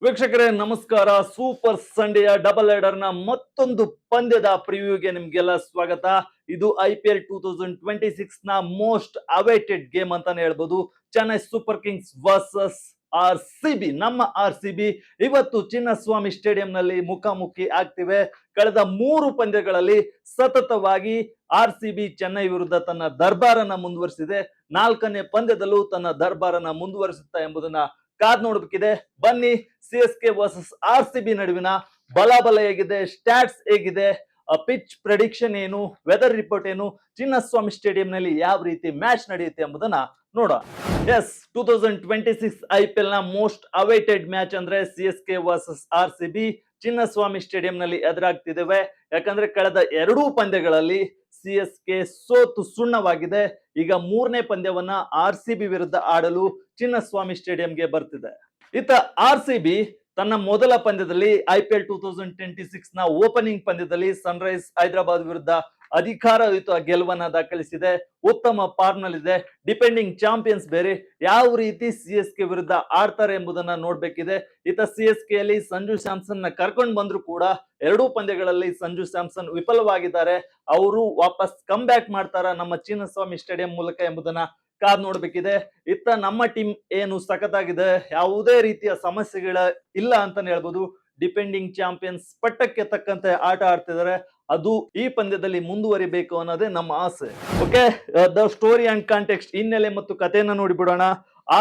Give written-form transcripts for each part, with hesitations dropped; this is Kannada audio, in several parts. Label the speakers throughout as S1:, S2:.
S1: ವೀಕ್ಷಕರೇ ನಮಸ್ಕಾರ. ಸೂಪರ್ ಸಂಡೆಯ ಡಬಲ್ ಹೆಡರ್ ನ ಮತ್ತೊಂದು ಪಂದ್ಯದ ಪ್ರಿವ್ಯೂಗೆ ನಿಮ್ಗೆಲ್ಲ ಸ್ವಾಗತ. ಇದು IPL 2026 ನ ಮೋಸ್ಟ್ ಅವೈಟೆಡ್ ಗೇಮ್ ಅಂತಾನೆ ಹೇಳ್ಬೋದು. Chennai super Kings versus RCB. ನಮ್ಮ RCB ಇವತ್ತು ಚಿನ್ನಸ್ವಾಮಿ ಸ್ಟೇಡಿಯಂ ನಲ್ಲಿ ಮುಖಾಮುಖಿ ಆಗ್ತಿವೆ. ಕಳೆದ 3 ಪಂದ್ಯಗಳಲ್ಲಿ ಸತತವಾಗಿ RCB ಚೆನ್ನೈ ವಿರುದ್ಧ ತನ್ನ ದರ್ಬಾರನ್ನ ಮುಂದುವರಿಸಿದೆ. 4ನೇ ಪಂದ್ಯದಲ್ಲೂ ತನ್ನ ದರ್ಬಾರನ್ನ ಮುಂದುವರಿಸುತ್ತಾ ಎಂಬುದನ್ನ ಕಾದ್ ನೋಡಬೇಕಿದೆ. ಬನ್ನಿ, CSK ವರ್ಸಸ್ RCB ನಡುವಿನ ಬಲಾಬಲ ಹೇಗಿದೆ, ಸ್ಟ್ಯಾಟ್ಸ್ ಹೇಗಿದೆ, ಪಿಚ್ ಪ್ರೆಡಿಕ್ಷನ್ ಏನು, ವೆದರ್ ರಿಪೋರ್ಟ್ ಏನು, ಚಿನ್ನಸ್ವಾಮಿ ಸ್ಟೇಡಿಯಂ ನಲ್ಲಿ ಯಾವ ರೀತಿ ಮ್ಯಾಚ್ ನಡೆಯುತ್ತೆ ಎಂಬುದನ್ನ ನೋಡೋಣ. ಎಸ್, 2026 IPL ನ ಮೋಸ್ಟ್ ಅವೈಟೆಡ್ ಮ್ಯಾಚ್ ಅಂದ್ರೆ CSK versus RCB Chinnaswamy stadium ನಲ್ಲಿ ಎದುರಾಗ್ತಿದ್ದೇವೆ. ಯಾಕಂದ್ರೆ ಕಳೆದ 2 ಪಂದ್ಯಗಳಲ್ಲಿ CSK ಸೋತು ಸುಣ್ಣವಾಗಿದೆ. ಈಗ 3ನೇ ಪಂದ್ಯವನ್ನ RCB ವಿರುದ್ಧ ಆಡಲು ಚಿನ್ನಸ್ವಾಮಿ ಸ್ಟೇಡಿಯಂಗೆ ಬರ್ತಿದೆ. ಇತ್ತ RCB ತನ್ನ ಮೊದಲ ಪಂದ್ಯದಲ್ಲಿ IPL 2026 ನ ಓಪನಿಂಗ್ ಪಂದ್ಯದಲ್ಲಿ ಸನ್ರೈಸ್ ಹೈದರಾಬಾದ್ ವಿರುದ್ಧ ಅಧಿಕಾರಯುತ ಗೆಲುವನ್ನ ದಾಖಲಿಸಿದೆ. ಉತ್ತಮ ಫಾರ್ಮ್ ನಲ್ಲಿದೆ. ಡಿಪೆಂಡಿಂಗ್ ಚಾಂಪಿಯನ್ಸ್ ಬೇರೆ. ಯಾವ ರೀತಿ CSK ವಿರುದ್ಧ ಆಡ್ತಾರೆ ಎಂಬುದನ್ನ ನೋಡ್ಬೇಕಿದೆ. ಇತ್ತ CSK ಯಲ್ಲಿ ಸಂಜು ಸ್ಯಾಮ್ಸನ್ ನ ಕರ್ಕೊಂಡು ಬಂದ್ರು ಕೂಡ 2 ಪಂದ್ಯಗಳಲ್ಲಿ ಸಂಜು ಸ್ಯಾಮ್ಸನ್ ವಿಫಲವಾಗಿದ್ದಾರೆ. ಅವರು ವಾಪಸ್ ಕಮ್ ಬ್ಯಾಕ್ ಮಾಡ್ತಾರ ನಮ್ಮ ಚಿನ್ನಸ್ವಾಮಿ ಸ್ಟೇಡಿಯಂ ಮೂಲಕ ಎಂಬುದನ್ನ ಕಾದ್ ನೋಡ್ಬೇಕಿದೆ. ಇತ್ತ ನಮ್ಮ ಟೀಮ್ ಏನು ಸಖತ್ತಾಗಿದೆ, ಯಾವುದೇ ರೀತಿಯ ಸಮಸ್ಯೆಗಳ ಇಲ್ಲ ಅಂತಾನೆ ಹೇಳ್ಬೋದು. ಡಿಪೆಂಡಿಂಗ್ ಚಾಂಪಿಯನ್ಸ್ ಪಟ್ಟಕ್ಕೆ ತಕ್ಕಂತೆ ಆಟ ಆಡ್ತಿದ್ದಾರೆ. ಅದು ಈ ಪಂದ್ಯದಲ್ಲಿ ಮುಂದುವರಿಬೇಕು ಅನ್ನೋದೇ ನಮ್ಮ ಆಸೆ. Okay, the story and context, ಹಿನ್ನೆಲೆ ಮತ್ತು ಕಥೆಯನ್ನ ನೋಡಿಬಿಡೋಣ.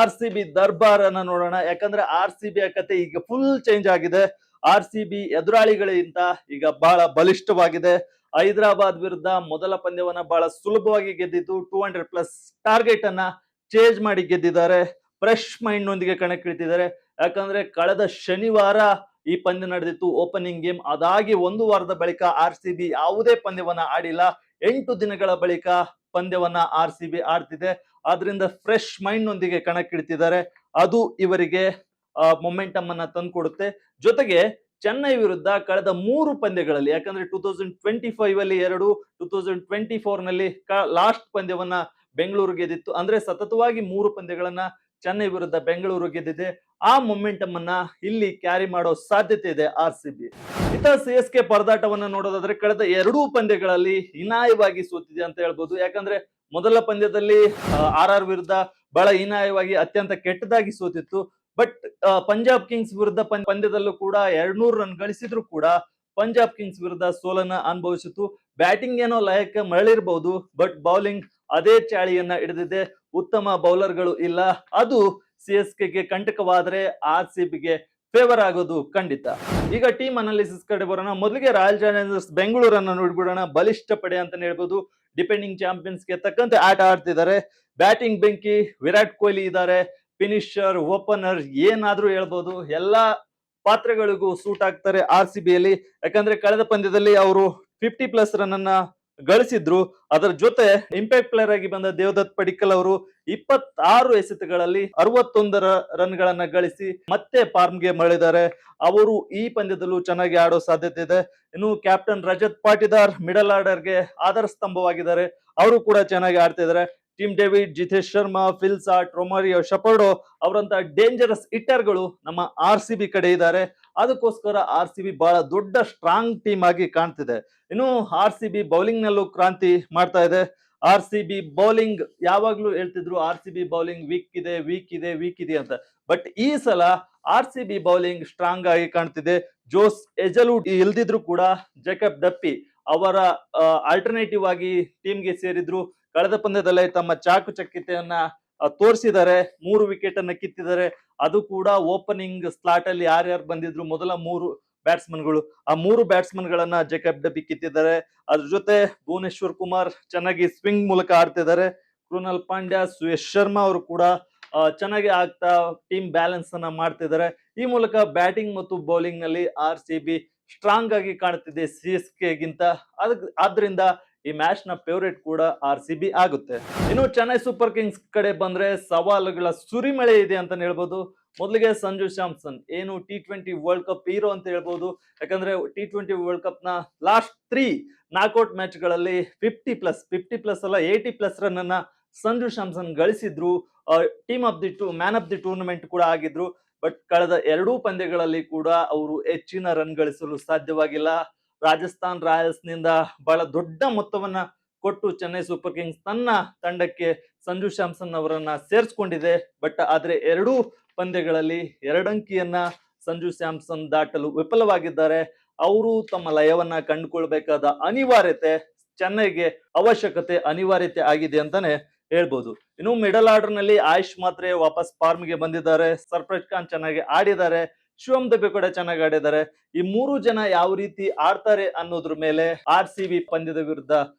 S1: RCB ದರ್ಬಾರ್ ಅನ್ನ ನೋಡೋಣ. ಯಾಕಂದ್ರೆ RCB ಕತೆ ಈಗ ಫುಲ್ ಚೇಂಜ್ ಆಗಿದೆ. RCB ಎದುರಾಳಿಗಳಿಗಿಂತ ಈಗ ಬಹಳ ಬಲಿಷ್ಠವಾಗಿದೆ. ಹೈದರಾಬಾದ್ ವಿರುದ್ಧ ಮೊದಲ ಪಂದ್ಯವನ್ನ ಬಹಳ ಸುಲಭವಾಗಿ ಗೆದ್ದಿದ್ದು. 200+ ಟಾರ್ಗೆಟ್ ಅನ್ನ ಚೇಂಜ್ ಮಾಡಿ ಗೆದ್ದಿದ್ದಾರೆ. ಫ್ರೆಶ್ ಮೈಂಡ್ ನೊಂದಿಗೆ ಕಣಕ್ಕಿಳಿತಿದ್ದಾರೆ. ಯಾಕಂದ್ರೆ ಕಳೆದ ಶನಿವಾರ ಈ ಪಂದ್ಯ ನಡೆದಿತ್ತು, ಓಪನಿಂಗ್ ಗೇಮ್. ಅದಾಗಿ 1 ವಾರದ ಬಳಿಕ RCB ಯಾವುದೇ ಪಂದ್ಯವನ್ನ ಆಡಿಲ್ಲ. 8 ದಿನಗಳ ಬಳಿಕ ಪಂದ್ಯವನ್ನ RCB ಆಡ್ತಿದೆ. ಆದ್ರಿಂದ ಫ್ರೆಶ್ ಮೈಂಡ್ ನೊಂದಿಗೆ ಕಣಕ್ಕಿಳಿತಿದ್ದಾರೆ. ಅದು ಇವರಿಗೆ ಮೊಮೆಂಟಮ್ ಅನ್ನ ತಂದ್ಕೊಡುತ್ತೆ. ಜೊತೆಗೆ ಚೆನ್ನೈ ವಿರುದ್ಧ ಕಳೆದ 3 ಪಂದ್ಯಗಳಲ್ಲಿ, ಯಾಕಂದ್ರೆ 2025 ಅಲ್ಲಿ 2, 2024 ನಲ್ಲಿ ಲಾಸ್ಟ್ ಪಂದ್ಯವನ್ನ ಬೆಂಗಳೂರು ಗೆದ್ದಿತ್ತು. ಅಂದ್ರೆ ಸತತವಾಗಿ 3 ಪಂದ್ಯಗಳನ್ನ ಚೆನ್ನೈ ವಿರುದ್ಧ ಬೆಂಗಳೂರು ಗೆದ್ದಿದೆ. ಆ ಮೊಮೆಂಟಮ್ ಅನ್ನ ಇಲ್ಲಿ ಕ್ಯಾರಿ ಮಾಡೋ ಸಾಧ್ಯತೆ ಇದೆ RCB. ಇತ CSK ಪರದಾಟವನ್ನ ನೋಡೋದಾದ್ರೆ ಕಳೆದ 2 ಪಂದ್ಯಗಳಲ್ಲಿ ಹೀನಾಯವಾಗಿ ಸೋತಿದೆ ಅಂತ ಹೇಳ್ಬೋದು. ಯಾಕಂದ್ರೆ ಮೊದಲ ಪಂದ್ಯದಲ್ಲಿ RR ವಿರುದ್ಧ ಬಹಳ ಹೀನಾಯವಾಗಿ ಅತ್ಯಂತ ಕೆಟ್ಟದಾಗಿ ಸೋತಿತ್ತು. ಬಟ್ ಪಂಜಾಬ್ ಕಿಂಗ್ಸ್ ವಿರುದ್ಧ ಪಂದ್ಯದಲ್ಲೂ ಕೂಡ 200 ರನ್ ಗಳಿಸಿದ್ರು ಕೂಡ ಪಂಜಾಬ್ ಕಿಂಗ್ಸ್ ವಿರುದ್ಧ ಸೋಲನ್ನ ಅನುಭವಿಸಿತು. ಬ್ಯಾಟಿಂಗ್ ಏನೋ ಲಯಕ್ಕೆ ಮರಳಿರಬಹುದು, ಬಟ್ ಬೌಲಿಂಗ್ ಅದೇ ಚಾಳಿಯನ್ನ ಹಿಡಿದಿದೆ. ಉತ್ತಮ ಬೌಲರ್ಗಳು ಇಲ್ಲ. ಅದು CSKಗೆ ಕಂಟಕವಾದ್ರೆ RCBಗೆ ಫೇವರ್ ಆಗೋದು ಖಂಡಿತ. ಈಗ ಟೀಮ್ ಅನಾಲಿಸಿಸ್ ಕಡೆ ಬರೋಣ. ಮೊದಲಿಗೆ ರಾಯಲ್ ಚಾಲೆಂಜರ್ಸ್ ಬೆಂಗಳೂರನ್ನ ನೋಡ್ಬಿಡೋಣ. ಬಲಿಷ್ಠ ಪಡೆ ಅಂತಾನೆ ಹೇಳ್ಬೋದು. ಡಿಪೆಂಡಿಂಗ್ ಚಾಂಪಿಯನ್ಸ್ಗೆ ತಕ್ಕಂತೆ ಆಟ ಆಡ್ತಿದ್ದಾರೆ. ಬ್ಯಾಟಿಂಗ್ ಬೆಂಕಿ ವಿರಾಟ್ ಕೊಹ್ಲಿ ಇದ್ದಾರೆ. ಫಿನಿಶರ್, ಓಪನರ್, ಏನಾದ್ರೂ ಹೇಳ್ಬೋದು. ಎಲ್ಲಾ ಪಾತ್ರಗಳಿಗೂ ಸೂಟ್ ಆಗ್ತಾರೆ RCB ಯಲ್ಲಿ. ಯಾಕಂದ್ರೆ ಕಳೆದ ಪಂದ್ಯದಲ್ಲಿ ಅವರು 50+ ರನ್ ಅನ್ನ ಗಳಿಸಿದ್ರು. ಅದರ ಜೊತೆ ಇಂಪ್ಯಾಕ್ಟ್ ಪ್ಲೇಯರ್ ಆಗಿ ಬಂದ ದೇವದತ್ ಪಡಿಕ್ಕಲ್ ಅವರು 26 ಎಸೆತಗಳಲ್ಲಿ 61 ರನ್ ಗಳನ್ನ ಗಳಿಸಿ ಮತ್ತೆ ಫಾರ್ಮ್ಗೆ ಮರಳಿದ್ದಾರೆ. ಅವರು ಈ ಪಂದ್ಯದಲ್ಲೂ ಚೆನ್ನಾಗಿ ಆಡೋ ಸಾಧ್ಯತೆ ಇದೆ. ಇನ್ನು ಕ್ಯಾಪ್ಟನ್ ರಜತ್ ಪಾಟಿದಾರ್ ಮಿಡಲ್ ಆರ್ಡರ್ಗೆ ಆಧಾರ ಸ್ತಂಭವಾಗಿದ್ದಾರೆ. ಅವರು ಕೂಡ ಚೆನ್ನಾಗಿ ಆಡ್ತಿದ್ದಾರೆ. Tim David, Jitesh Sharma, Phil Salt, Romario ಶಪರ್ಡೋ ಅವರಂತ ಡೇಂಜರಸ್ ಹಿಟ್ಟರ್ಗಳು ನಮ್ಮ RCB ಕಡೆ ಇದ್ದಾರೆ. ಅದಕ್ಕೋಸ್ಕರ RCB ಬಹಳ ದೊಡ್ಡ ಸ್ಟ್ರಾಂಗ್ ಟೀಮ್ ಆಗಿ ಕಾಣ್ತಿದೆ. ಇನ್ನು RCB ಬೌಲಿಂಗ್ ನಲ್ಲೂ ಕ್ರಾಂತಿ ಮಾಡ್ತಾ ಇದೆ. RCB ಬೌಲಿಂಗ್ ಯಾವಾಗ್ಲೂ ಹೇಳ್ತಿದ್ರು RCB ಬೌಲಿಂಗ್ ವೀಕ್ ಇದೆ ಅಂತ. ಬಟ್ ಈ ಸಲ RCB ಬೌಲಿಂಗ್ ಸ್ಟ್ರಾಂಗ್ ಆಗಿ ಕಾಣ್ತಿದೆ. ಜೋಸ್ ಎಜಲೂಡ್ ಇಲ್ದಿದ್ರು ಕೂಡ ಜೇಕಬ್ ಡಪ್ಪಿ ಅವರ ಆಲ್ಟರ್ನೇಟಿವ್ ಆಗಿ ಟೀಮ್ಗೆ ಸೇರಿದ್ರು. ಕಳೆದ ಪಂದ್ಯದಲ್ಲೇ ತಮ್ಮ ಚಾಕುಚಕ್ಯತೆಯನ್ನ ತೋರಿಸಿದ್ದಾರೆ. 3 ವಿಕೆಟ್ ಅನ್ನ ಕಿತ್ತಿದ್ದಾರೆ. ಅದು ಕೂಡ ಓಪನಿಂಗ್ ಸ್ಲಾಟ್ ಅಲ್ಲಿ ಯಾರ್ಯಾರು ಬಂದಿದ್ರು ಮೊದಲ 3 ಬ್ಯಾಟ್ಸ್ಮನ್ಗಳು, ಆ 3 ಬ್ಯಾಟ್ಸ್ಮನ್ ಗಳನ್ನ ಜೇಕಬ್ ಡಬ್ಬಿ ಕಿತ್ತಿದ್ದಾರೆ. ಅದ್ರ ಜೊತೆ ಭುವನೇಶ್ವರ್ ಕುಮಾರ್ ಚೆನ್ನಾಗಿ ಸ್ವಿಂಗ್ ಮೂಲಕ ಆಡ್ತಿದ್ದಾರೆ. ಕೃಣಾಲ್ ಪಾಂಡ್ಯ, ಸುಯೇಶ್ ಶರ್ಮಾ ಅವರು ಕೂಡ ಚೆನ್ನಾಗಿ ಆಗ್ತಾ ಟೀಮ್ ಬ್ಯಾಲೆನ್ಸ್ ಅನ್ನ ಮಾಡ್ತಿದ್ದಾರೆ. ಈ ಮೂಲಕ ಬ್ಯಾಟಿಂಗ್ ಮತ್ತು ಬೌಲಿಂಗ್ ನಲ್ಲಿ RCB ಸ್ಟ್ರಾಂಗ್ ಆಗಿ ಕಾಣುತ್ತಿದೆ CSKಗಿಂತ. ಆದ್ರಿಂದ ಈ ಮ್ಯಾಚ್ ನ ಫೇವರೇಟ್ ಕೂಡ RCB ಆಗುತ್ತೆ. ಇನ್ನು ಚೆನ್ನೈ ಸೂಪರ್ ಕಿಂಗ್ಸ್ ಕಡೆ ಬಂದ್ರೆ ಸವಾಲುಗಳ ಸುರಿಮಳೆ ಇದೆ ಅಂತ ಹೇಳ್ಬೋದು. ಮೊದಲಿಗೆ ಸಂಜು ಸ್ಯಾಮ್ಸನ್ ಏನು T20 ವರ್ಲ್ಡ್ ಕಪ್ ಹೀರೋ ಅಂತ ಹೇಳ್ಬೋದು. ಯಾಕಂದ್ರೆ T20 ವರ್ಲ್ಡ್ ಕಪ್ ನ ಲಾಸ್ಟ್ 3 ನಾಕ್ಔಟ್ ಮ್ಯಾಚ್ ಗಳಲ್ಲಿ 50+ ಅಲ್ಲ 80+ ರನ್ ಅನ್ನ ಸಂಜು ಸ್ಯಾಮ್ಸನ್ ಗಳಿಸಿದ್ರು. Team of the man of the tournament ಕೂಡ ಆಗಿದ್ರು. ಬಟ್ ಕಳೆದ ಎರಡೂ ಪಂದ್ಯಗಳಲ್ಲಿ ಕೂಡ ಅವರು ಹೆಚ್ಚಿನ ರನ್ ಗಳಿಸಲು ಸಾಧ್ಯವಾಗಿಲ್ಲ. ರಾಜಸ್ಥಾನ್ ರಾಯಲ್ಸ್ ನಿಂದ ಬಹಳ ದೊಡ್ಡ ಮೊತ್ತವನ್ನ ಕೊಟ್ಟು ಚೆನ್ನೈ ಸೂಪರ್ ಕಿಂಗ್ಸ್ ತನ್ನ ತಂಡಕ್ಕೆ ಸಂಜು ಸ್ಯಾಮ್ಸನ್ ಅವರನ್ನ ಸೇರಿಸಿಕೊಂಡಿದೆ. ಬಟ್ ಆದ್ರೆ ಎರಡೂ ಪಂದ್ಯಗಳಲ್ಲಿ ಎರಡಂಕಿಯನ್ನ ಸಂಜು ಸ್ಯಾಮ್ಸನ್ ದಾಟಲು ವಿಫಲವಾಗಿದ್ದಾರೆ. ಅವರು ತಮ್ಮ ಲಯವನ್ನ ಕಂಡುಕೊಳ್ಬೇಕಾದ ಅನಿವಾರ್ಯತೆ ಚೆನ್ನೈಗೆ ಅನಿವಾರ್ಯತೆ ಆಗಿದೆ ಅಂತಾನೆ ಹೇಳ್ಬೋದು. ಇನ್ನು ಮಿಡಲ್ ಆರ್ಡರ್ ನಲ್ಲಿ ಆಯುಷ್ ಮಾತ್ರೆ ವಾಪಸ್ ಫಾರ್ಮ್ ಗೆ ಬಂದಿದ್ದಾರೆ. ಸರ್ಫರಾಜ್ ಖಾನ್ ಚೆನ್ನಾಗಿ ಆಡಿದ್ದಾರೆ. ಶಿವಮ್ ದುಬೆ ಕೂಡ ಚೆನ್ನಾಗಿ ಆಡಿದ್ದಾರೆ. ಈ ಮೂರು ಜನ ಯಾವ ರೀತಿ ಆಡ್ತಾರೆ ಅನ್ನೋದ್ರ ಮೇಲೆ RCB ಪಂದ್ಯದ ವಿರುದ್ಧ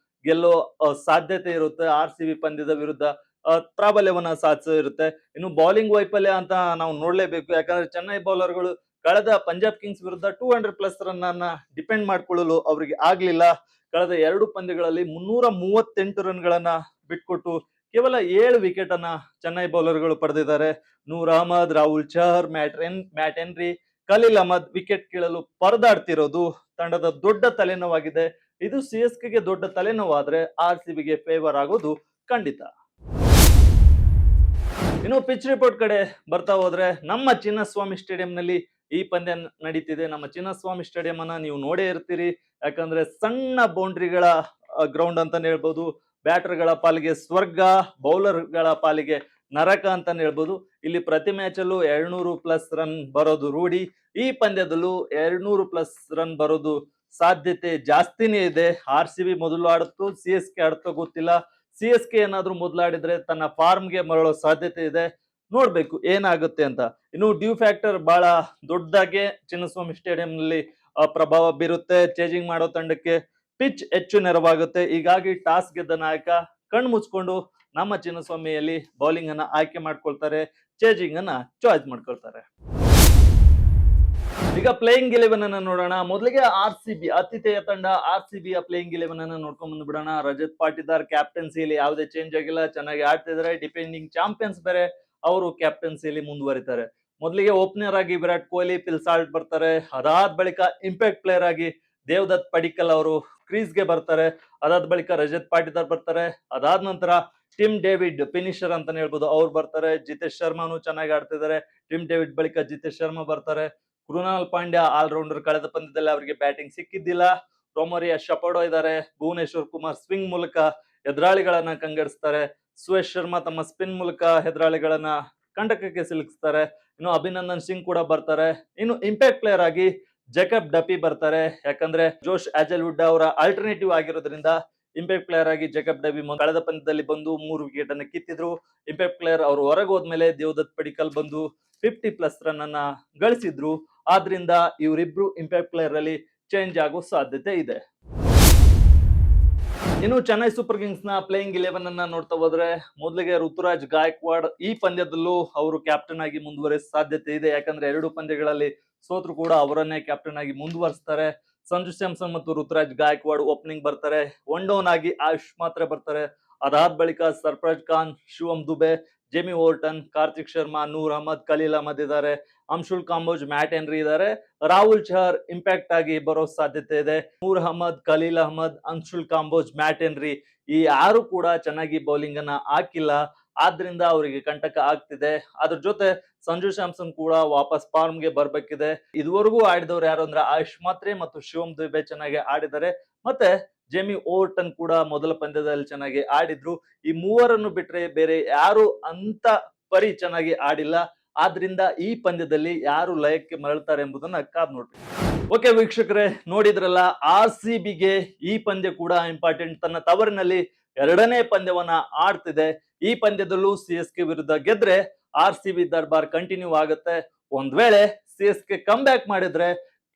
S1: ಗೆಲ್ಲೋ ಸಾಧ್ಯತೆ ಇರುತ್ತೆ. RCB ಪಂದ್ಯದ ವಿರುದ್ಧ ಪ್ರಾಬಲ್ಯವನ್ನ ಸಾಧಿಸೋ ಇರುತ್ತೆ. ಇನ್ನು ಬೌಲಿಂಗ್ ವೈಫಲ್ಯ ಅಂತ ನಾವು ನೋಡ್ಲೇಬೇಕು. ಯಾಕಂದ್ರೆ ಚೆನ್ನೈ ಬೌಲರ್ಗಳು ಕಳೆದ ಪಂಜಾಬ್ ಕಿಂಗ್ಸ್ ವಿರುದ್ಧ 200+ ರನ್ ಅನ್ನ ಡಿಪೆಂಡ್ ಮಾಡ್ಕೊಳ್ಳಲು ಅವರಿಗೆ ಆಗ್ಲಿಲ್ಲ. ಕಳೆದ ಎರಡು ಪಂದ್ಯಗಳಲ್ಲಿ 338 ರನ್ಗಳನ್ನ ಬಿಟ್ಕೊಟ್ಟು ಕೇವಲ 7 ವಿಕೆಟ್ ಅನ್ನ ಚೆನ್ನೈ ಬೌಲರ್ಗಳು ಪಡೆದಿದ್ದಾರೆ. Noor Ahmad, Rahul Chahar, Matt Henry, Khaleel Ahmed wicket ಕೀಳಲು ಪರದಾಡ್ತಿರೋದು ತಂಡದ ದೊಡ್ಡ ತಲೆನೋವಾಗಿದೆ. ಇದು CSKಗೆ ದೊಡ್ಡ ತಲೆನೋವಾದ್ರೆ RCBಗೆ ಫೇವರ್ ಆಗೋದು ಖಂಡಿತ. ಇನ್ನು ಪಿಚ್ ರಿಪೋರ್ಟ್ ಕಡೆ ಬರ್ತಾ ಹೋದ್ರೆ ನಮ್ಮ ಚಿನ್ನಸ್ವಾಮಿ ಸ್ಟೇಡಿಯಂ ನಲ್ಲಿ ಈ ಪಂದ್ಯ ನಡೀತಿದೆ. ನಮ್ಮ ಚಿನ್ನಸ್ವಾಮಿ ಸ್ಟೇಡಿಯಂ ಅನ್ನ ನೀವು ನೋಡೇ ಇರ್ತೀರಿ. ಯಾಕಂದ್ರೆ ಸಣ್ಣ ಬೌಂಡ್ರಿಗಳ ಗ್ರೌಂಡ್ ಅಂತಾನೆ ಹೇಳ್ಬೋದು. ಬ್ಯಾಟರ್ ಗಳ ಪಾಲಿಗೆ ಸ್ವರ್ಗ, ಬೌಲರ್ ಗಳ ಪಾಲಿಗೆ ನರಕ ಅಂತಾನೆ ಹೇಳ್ಬೋದು. ಇಲ್ಲಿ ಪ್ರತಿ ಮ್ಯಾಚ್ ಅಲ್ಲೂ 200+ ರನ್ ಬರೋದು ರೂಢಿ. ಈ ಪಂದ್ಯದಲ್ಲೂ 200+ ರನ್ ಬರೋದು ಸಾಧ್ಯತೆ ಜಾಸ್ತಿನೇ ಇದೆ. RCB ಮೊದಲು ಆಡುತ್ತೋ CSK ಆಡುತ್ತೋ ಗೊತ್ತಿಲ್ಲ. CSK ಏನಾದ್ರೂ ಮೊದಲಾಡಿದ್ರೆ ತನ್ನ ಫಾರ್ಮ್ ಗೆ ಮರಳೋ ಸಾಧ್ಯತೆ ಇದೆ. ನೋಡ್ಬೇಕು ಏನಾಗುತ್ತೆ ಅಂತ. ಇನ್ನು ಡ್ಯೂ ಫ್ಯಾಕ್ಟರ್ ಬಹಳ ದೊಡ್ಡದಾಗಿ ಚಿನ್ನಸ್ವಾಮಿ ಸ್ಟೇಡಿಯಂ ನಲ್ಲಿ ಪ್ರಭಾವ ಬೀರುತ್ತೆ. ಚೇಜಿಂಗ್ ಮಾಡೋ ತಂಡಕ್ಕೆ ಪಿಚ್ ಹೆಚ್ಚು ನೆರವಾಗುತ್ತೆ. ಹೀಗಾಗಿ ಟಾಸ್ ಗೆದ್ದ ನಾಯಕ ಕಣ್ಣು ಮುಚ್ಕೊಂಡು ನಮ್ಮ ಚಿನ್ನಸ್ವಾಮಿಯಲ್ಲಿ ಬೌಲಿಂಗ್ ಅನ್ನ ಆಯ್ಕೆ ಮಾಡ್ಕೊಳ್ತಾರೆ, ಚೇಜಿಂಗ್ ಅನ್ನ ಚಾಯ್ಸ್ ಮಾಡ್ಕೊಳ್ತಾರೆ. ಈಗ ಪ್ಲೇಯಿಂಗ್ 11 ಅನ್ನ ನೋಡೋಣ. ಮೊದಲಿಗೆ RCB ಆತಿಥೇಯ ತಂಡ RCB ಯ ಪ್ಲೇಯಿಂಗ್ 11 ಅನ್ನ ನೋಡ್ಕೊಂಡ್ ಬಂದ್ಬಿಡೋಣ. ರಜತ್ ಪಾಟಿದಾರ್ ಕ್ಯಾಪ್ಟನ್ಸಿಯಲ್ಲಿ ಯಾವುದೇ ಚೇಂಜ್ ಆಗಿಲ್ಲ, ಚೆನ್ನಾಗಿ ಆಡ್ತಿದ್ದಾರೆ. ಡಿಪೆಂಡಿಂಗ್ ಚಾಂಪಿಯನ್ಸ್ ಬೇರೆ, ಅವರು ಕ್ಯಾಪ್ಟನ್ಸಿಯಲ್ಲಿ ಮುಂದುವರಿತಾರೆ. ಮೊದಲಿಗೆ ಓಪನರ್ ಆಗಿ ವಿರಾಟ್ ಕೊಹ್ಲಿ, ಫಿಲ್ ಸಾಲ್ಟ್ ಬರ್ತಾರೆ. ಅದಾದ ಬಳಿಕ ಇಂಪ್ಯಾಕ್ಟ್ ಪ್ಲೇಯರ್ ಆಗಿ ದೇವದತ್ ಪಡಿಕ್ಕಲ್ ಅವರು ಕ್ರೀಸ್ ಗೆ ಬರ್ತಾರೆ. ಅದಾದ ಬಳಿಕ ರಜತ್ ಪಾಟಿದಾರ್ ಬರ್ತಾರೆ. ಅದಾದ ನಂತರ ಟಿಮ್ ಡೇವಿಡ್ ಫಿನಿಶರ್ ಅಂತಾನೆ ಹೇಳ್ಬೋದು, ಅವ್ರು ಬರ್ತಾರೆ. ಜಿತೇಶ್ ಶರ್ಮಾನು ಚೆನ್ನಾಗಿ ಆಡ್ತಿದ್ದಾರೆ. ಟಿಮ್ ಡೇವಿಡ್ ಬಳಿಕ ಜಿತೇಶ್ ಶರ್ಮಾ ಬರ್ತಾರೆ. ಕೃಣಾಲ್ ಪಾಂಡ್ಯ ಆಲ್ರೌಂಡರ್, ಕಳೆದ ಪಂದ್ಯದಲ್ಲಿ ಅವರಿಗೆ ಬ್ಯಾಟಿಂಗ್ ಸಿಕ್ಕಿದ್ದಿಲ್ಲ. ರೊಮೋರಿಯಾ ಶಪಡೋ ಇದ್ದಾರೆ. ಭುವನೇಶ್ವರ್ ಕುಮಾರ್ ಸ್ವಿಂಗ್ ಮೂಲಕ ಎದುರಾಳಿಗಳನ್ನ ಕಂಗೆಡಿಸ್ತಾರೆ. ಸುಯೇಶ್ ಶರ್ಮಾ ತಮ್ಮ ಸ್ಪಿನ್ ಮೂಲಕ ಎದುರಾಳಿಗಳನ್ನ ಕಂಟಕಕ್ಕೆ ಸಿಲುಕಿಸ್ತಾರೆ. ಇನ್ನು ಅಭಿನಂದನ್ ಸಿಂಗ್ ಕೂಡ ಬರ್ತಾರೆ. ಇನ್ನು ಇಂಪ್ಯಾಕ್ಟ್ ಪ್ಲೇಯರ್ ಆಗಿ ಜೇಕಬ್ ಡಪಿ ಬರ್ತಾರೆ. ಯಾಕಂದ್ರೆ ಜೋಶ್ ಆಜಲ್ವುಡ್ ಅವರ ಆಲ್ಟರ್ನೇಟಿವ್ ಆಗಿರೋದ್ರಿಂದ ಇಂಪ್ಯಾಕ್ಟ್ ಪ್ಲೇಯರ್ ಆಗಿ ಜೇಕಬ್ ಡಬಿ ಕಳೆದ ಪಂದ್ಯದಲ್ಲಿ ಬಂದು 3 ವಿಕೆಟ್ ಅನ್ನ ಕಿತ್ತಿದ್ರು. ಇಂಪ್ಯಾಕ್ಟ್ ಪ್ಲೇಯರ್ ಅವರು ಹೊರಗೆ ಹೋದ್ಮೇಲೆ ದೇವದತ್ ಪಡಿಕ್ಕಲ್ ಬಂದು 50+ ರನ್ ಅನ್ನ ಗಳಿಸಿದ್ರು. ಆದ್ರಿಂದ ಇವರಿಬ್ರು ಇಂಪ್ಯಾಕ್ಟ್ ಪ್ಲೇಯರ್ ಅಲ್ಲಿ ಚೇಂಜ್ ಆಗೋ ಸಾಧ್ಯತೆ ಇದೆ. ಇನ್ನು ಚೆನ್ನೈ ಸೂಪರ್ ಕಿಂಗ್ಸ್ ನ ಪ್ಲೇಯಿಂಗ್ 11 ಅನ್ನ ನೋಡ್ತಾ ಹೋದ್ರೆ ಮೊದಲಿಗೆ ಋತುರಾಜ್ ಗಾಯಕ್ವಾಡ್ ಈ ಪಂದ್ಯದಲ್ಲೂ ಅವರು ಕ್ಯಾಪ್ಟನ್ ಆಗಿ ಮುಂದುವರಿಸೋ ಸಾಧ್ಯತೆ ಇದೆ. ಯಾಕಂದ್ರೆ ಎರಡು ಪಂದ್ಯಗಳಲ್ಲಿ ಸೋತ್ರು ಕೂಡ ಅವರನ್ನೇ ಕ್ಯಾಪ್ಟನ್ ಆಗಿ ಮುಂದುವರಿಸ್ತಾರೆ. ಸಂಜು ಸ್ಯಾಮ್ಸನ್ ಮತ್ತು ಋತುರಾಜ್ ಗಾಯಕ್ವಾಡ್ ಓಪನಿಂಗ್ ಬರ್ತಾರೆ. ಒನ್ ಡೌನ್ ಆಗಿ ಆಯುಷ್ ಮಾತ್ರ ಬರ್ತಾರೆ. ಅದಾದ ಬಳಿಕ ಸರ್ಫರಾಜ್ ಖಾನ್, ಶಿವಮ್ ದುಬೆ, ಜೇಮಿ ಓರ್ಟನ್, ಕಾರ್ತಿಕ್ ಶರ್ಮಾ, ನೂರ್ ಅಹಮದ್, ಖಲೀಲ್ ಅಹಮದ್ ಇದ್ದಾರೆ. ಅಂಶುಲ್ ಕಾಂಬೋಜ್, ಮ್ಯಾಟ್ ಹೆನ್ರಿ ಇದ್ದಾರೆ. ರಾಹುಲ್ ಚಹರ್ ಇಂಪ್ಯಾಕ್ಟ್ ಆಗಿ ಬರೋ ಸಾಧ್ಯತೆ ಇದೆ. ನೂರ್ ಅಹಮದ್, ಖಲೀಲ್ ಅಹಮದ್, ಅಂಶುಲ್ ಕಾಂಬೋಜ್, ಮ್ಯಾಟ್ ಹೆನ್ರಿ ಈ ಯಾರು ಕೂಡ ಚೆನ್ನಾಗಿ ಬೌಲಿಂಗ್ ಅನ್ನ ಹಾಕಿಲ್ಲ. ಆದ್ರಿಂದ ಅವರಿಗೆ ಕಂಟಕ ಆಗ್ತಿದೆ. ಅದ್ರ ಜೊತೆ ಸಂಜು ಸ್ಯಾಮ್ಸನ್ ಕೂಡ ವಾಪಸ್ ಫಾರ್ಮ್ ಗೆ ಬರ್ಬೇಕಿದೆ. ಇದುವರೆಗೂ ಆಡಿದವರು ಯಾರು ಅಂದ್ರೆ ಆಯುಷ್ ಮಾತ್ರೆ ಮತ್ತು ಶಿವಮ್ ದುಬೆ ಚೆನ್ನಾಗಿ ಆಡಿದ್ದಾರೆ. ಮತ್ತೆ ಜೇಮಿ ಓರ್ಟನ್ ಕೂಡ ಮೊದಲ ಪಂದ್ಯದಲ್ಲಿ ಚೆನ್ನಾಗಿ ಆಡಿದ್ರು. ಈ ಮೂವರನ್ನು ಬಿಟ್ರೆ ಬೇರೆ ಯಾರು ಅಂತ ಪರಿ ಚೆನ್ನಾಗಿ ಆಡಿಲ್ಲ. ಆದ್ರಿಂದ ಈ ಪಂದ್ಯದಲ್ಲಿ ಯಾರು ಲಯಕ್ಕೆ ಮರಳ್ತಾರೆ ಎಂಬುದನ್ನ ಕಾದ್ ನೋಡ್ರಿ. ಓಕೆ ವೀಕ್ಷಕರೇ, ನೋಡಿದ್ರಲ್ಲ, RCBಗೆ ಈ ಪಂದ್ಯ ಕೂಡ ಇಂಪಾರ್ಟೆಂಟ್. ತನ್ನ ತವರಿನಲ್ಲಿ 2ನೇ ಪಂದ್ಯವನ್ನ ಆಡ್ತಿದೆ. ಈ ಪಂದ್ಯದಲ್ಲೂ CSK ವಿರುದ್ಧ ಗೆದ್ರೆ RCB ದರ್ಬಾರ್ ಕಂಟಿನ್ಯೂ ಆಗುತ್ತೆ. ಒಂದ್ ವೇಳೆ CSK ಕಮ್ ಬ್ಯಾಕ್ ಮಾಡಿದ್ರೆ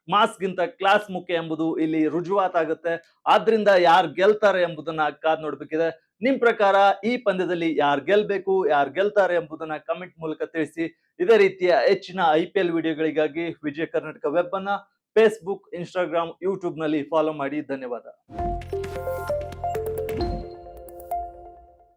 S1: ಮಾಸ್ ಗಿಂತ ಕ್ಲಾಸ್ ಮುಖ್ಯ ಎಂಬುದು ಇಲ್ಲಿ ರುಜುವಾತಾಗುತ್ತೆ. ಆದ್ರಿಂದ ಯಾರು ಗೆಲ್ತಾರೆ ಎಂಬುದನ್ನ ಕಾದ್ ನೋಡ್ಬೇಕಿದೆ. ನಿಮ್ ಪ್ರಕಾರ ಈ ಪಂದ್ಯದಲ್ಲಿ ಯಾರು ಗೆಲ್ಬೇಕು, ಯಾರು ಗೆಲ್ತಾರೆ ಎಂಬುದನ್ನ ಕಮೆಂಟ್ ಮೂಲಕ ತಿಳಿಸಿ. ಇದೇ ರೀತಿಯ ಹೆಚ್ಚಿನ IPL ವಿಡಿಯೋಗಳಿಗಾಗಿ ವಿಜಯ ಕರ್ನಾಟಕ ವೆಬ್ ಅನ್ನ ಫೇಸ್ಬುಕ್, ಇನ್ಸ್ಟಾಗ್ರಾಮ್, ಯೂಟ್ಯೂಬ್ ನಲ್ಲಿ ಫಾಲೋ ಮಾಡಿ. ಧನ್ಯವಾದ.